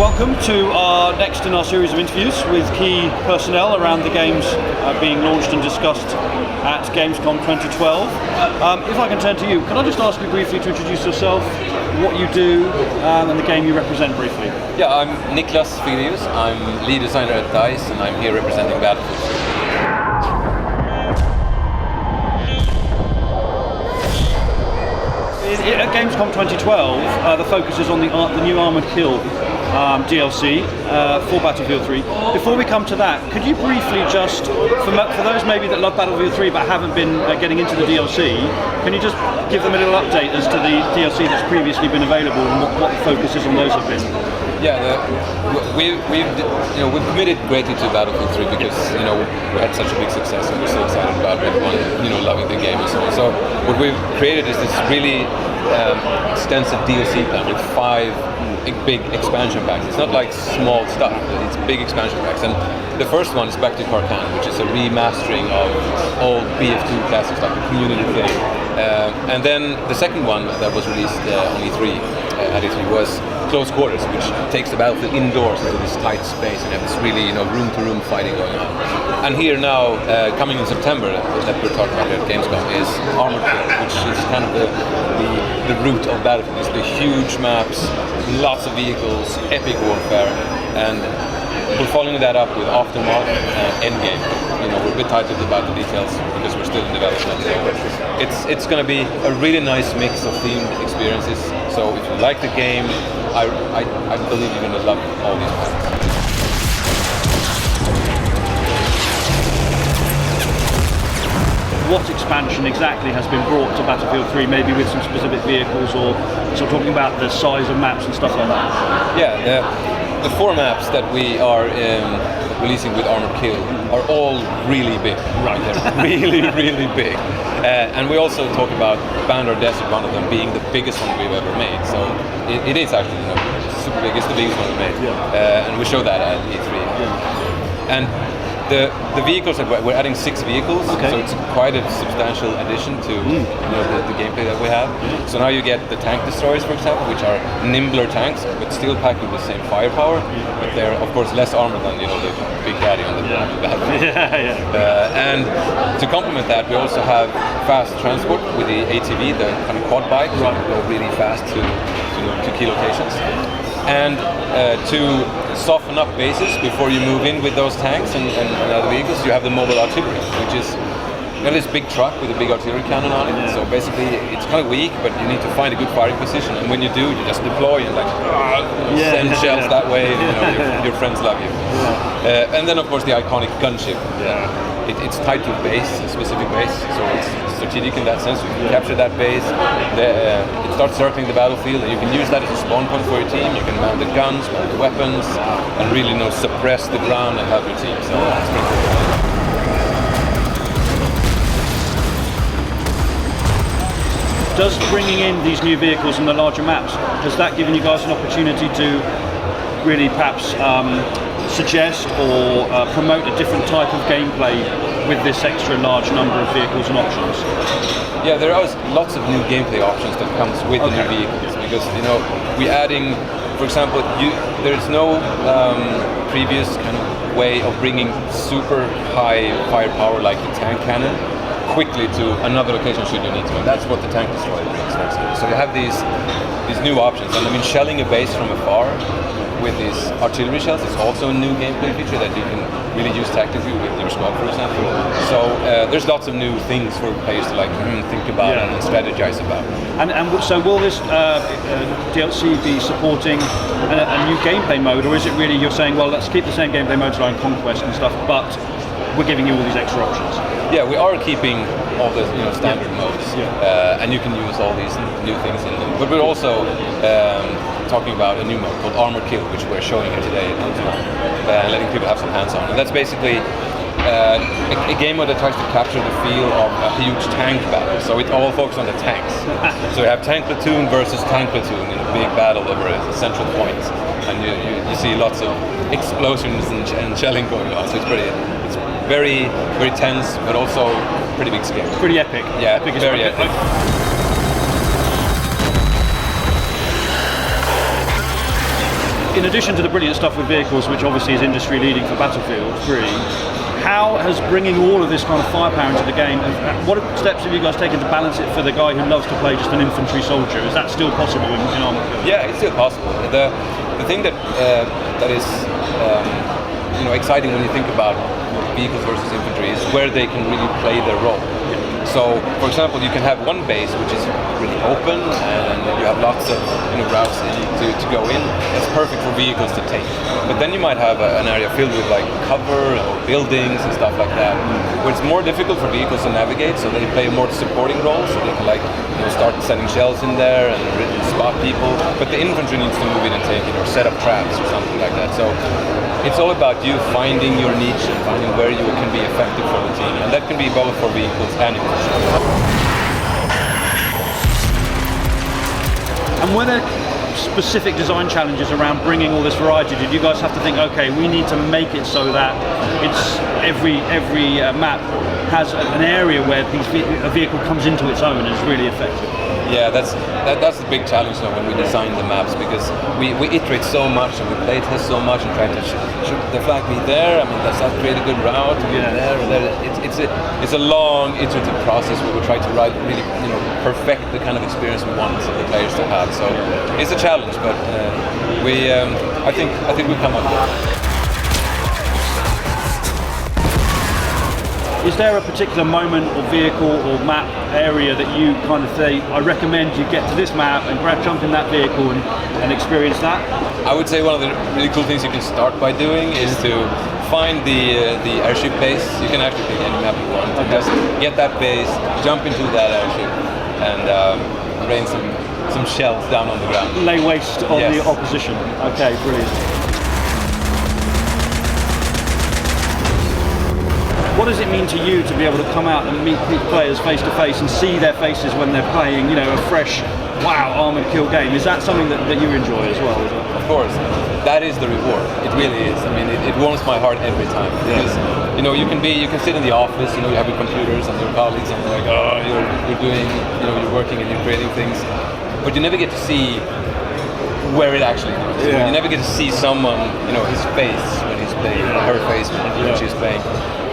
welcome to our next in our series of interviews with key personnel around the games being launched and discussed at Gamescom 2012. If I can turn to you, can I just ask you briefly to introduce yourself, what you do, and the game you represent briefly? Yeah, I'm Niklas Fegraeus. I'm lead designer at DICE, and I'm here representing Battlefield. At Gamescom 2012, the focus is on the new Armoured Kill DLC for Battlefield 3. Before we come to that, could you briefly just, for those maybe that love Battlefield 3 but haven't been getting into the DLC, can you just give them a little update as to the DLC that's previously been available and what the focuses on those have been? Yeah, we've committed greatly to Battlefield 3 because we had such a big success and we're so excited about everyone loving the game and so on. So what we've created is this really extensive DLC plan with 5 big expansion packs. It's not like small stuff, it's big expansion packs. And the first one is Back to Karkan, which is a remastering of old BF2 classics, like a community thing. And then the second one that was released on E3 at E3 was Close Quarters, which takes the battlefield indoors into this tight space and have this really room-to-room fighting going on. And here now, coming in September, that we're talking about here at Gamescom, is Armoured Kill, which is kind of the root of Battlefield. It's the huge maps, lots of vehicles, epic warfare, and we're following that up with Aftermath and Endgame. We're a bit tight about the details because we're still in development. So it's going to be a really nice mix of themed experiences. So if you like the game, I believe you're going to love all these packs. What expansion exactly has been brought to Battlefield 3, maybe with some specific vehicles, or so talking about the size of maps and stuff like that? Yeah, the 4 maps that we are releasing with Armoured Kill are all really big. Right. They're really, really big. And we also talk about Bandar Desert, one of them being the biggest one we've ever made. So it is actually super big. It's the biggest one we've made. Yeah. And we show that at E3. Yeah. And the vehicles, we're adding 6 vehicles, okay. So it's quite a substantial addition to the gameplay that we have. Mm-hmm. So now you get the tank destroyers, for example, which are nimbler tanks, but still packed with the same firepower. But they're of course less armored than the big daddy on the battlefield. And to complement that, we also have fast transport with the ATV, the kind of quad bike, so you can go really fast to key locations. And to soften up bases before you move in with those tanks and other vehicles, you have the mobile artillery, which is this big truck with a big artillery cannon on it. So basically, it's kind of weak, but you need to find a good firing position. And when you do, you just deploy and send shells that way. Your friends love you. And then, of course, the iconic gunship. It's tied to a base, a specific base, so it's strategic in that sense. You can capture that base, it starts circling the battlefield, and you can use that as a spawn point for your team. You can mount the guns, mount the weapons, and really suppress the ground and help your team. So it's pretty cool. Does bringing in these new vehicles and the larger maps, has that given you guys an opportunity to really perhaps suggest or promote a different type of gameplay with this extra large number of vehicles and options? Yeah, there are lots of new gameplay options that comes with the new vehicles because we're adding, for example, there's no previous kind of way of bringing super high firepower like the tank cannon quickly to another location should you need to, and that's what the tank destroyer brings. So you have these new options, and shelling a base from afar with these artillery shells is also a new gameplay feature that you can really use tactically with your squad, for example. So there's lots of new things for players to think about and strategize about. And so will this DLC be supporting a new gameplay mode, or is it really you're saying, well, let's keep the same gameplay modes like Conquest and stuff, but we're giving you all these extra options? Yeah, we are keeping all the standard modes, and you can use all these new things in them. But we're also talking about a new mode called Armoured Kill, which we're showing here today and letting people have some hands-on. And that's basically a game mode that tries to capture the feel of a huge tank battle. So it all focuses on the tanks. So you have tank platoon versus tank platoon in a big battle over a central point, and you see lots of explosions and shelling going on. So it's very, very tense, but also pretty big scale. Pretty epic. Yeah, very epic. in addition to the brilliant stuff with vehicles, which obviously is industry leading for Battlefield 3, how has bringing all of this kind of firepower into the game, what steps have you guys taken to balance it for the guy who loves to play just an infantry soldier? Is that still possible in Armoured Kill? Yeah, it's still possible. The thing that is exciting when you think about vehicles versus infantry is where they can really play their role. So, for example, you can have one base which is really open and you have lots of routes that you need to go in. That's perfect for vehicles to take. But then you might have an area filled with like cover or buildings and stuff like that, where it's more difficult for vehicles to navigate. So they play a more supporting role. So they can start sending shells in there and spot people. But the infantry needs to move in and take it or set up traps or something like that. So it's all about you finding your niche and finding where you can be effective for the team, and that can be both for vehicles and infantry. And were there specific design challenges around bringing all this variety? Did you guys have to think, okay, we need to make it so that it's every map has an area where a vehicle comes into its own and is really effective? Yeah, that's the big challenge now when we design the maps, because we iterate so much and we play test so much and try to should the flag be there? I mean, does that create a good route? There or there? It's a long iterative process where we try to really perfect the kind of experience we want the players to have. So it's a challenge, but I think we come up with it. Is there a particular moment or vehicle or map area that you kind of say, I recommend you get to this map and jump in that vehicle and experience that? I would say one of the really cool things you can start by doing is to find the airship base. You can actually pick any map you want. Okay. Just get that base, jump into that airship, and rain some shells down on the ground. Lay waste on the opposition. Okay, brilliant. What does it mean to you to be able to come out and meet players face to face and see their faces when they're playing, a fresh, wow, Armoured Kill game? Is that something that you enjoy as well? Is it? Of course, that is the reward. It really is. I mean, it warms my heart every time because you can sit in the office, you have your computers and your colleagues, and they're like, oh, you're doing, you're working and you're creating things, but you never get to see where it actually is. You never get to see someone, his face when he's playing, or her face when she's playing.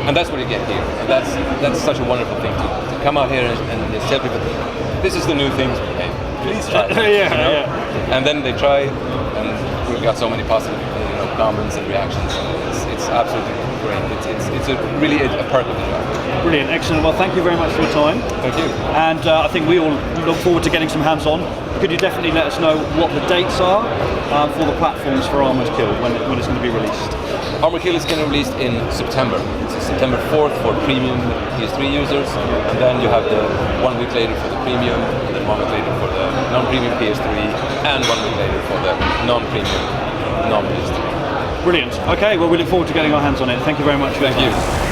And that's what you get here. And that's such a wonderful thing to come out here and tell people, this is the new thing. Hey, please try. And then they try, and we've got so many positive comments and reactions. It's absolutely great. It's really a perk of the job. Brilliant, excellent. Well, thank you very much for your time. Thank you. And I think we all look forward to getting some hands-on. Could you definitely let us know what the dates are for the platforms for Armoured Kill when it's going to be released? Armoured Kill is going to be released in September. It's September 4th for premium PS3 users, and then you have the 1 week later for the premium, and then 1 week later for the non-premium PS3, and 1 week later for the non-premium non-PS3. Brilliant. Okay, well, we look forward to getting our hands on it. Thank you very much for your time. Thank you.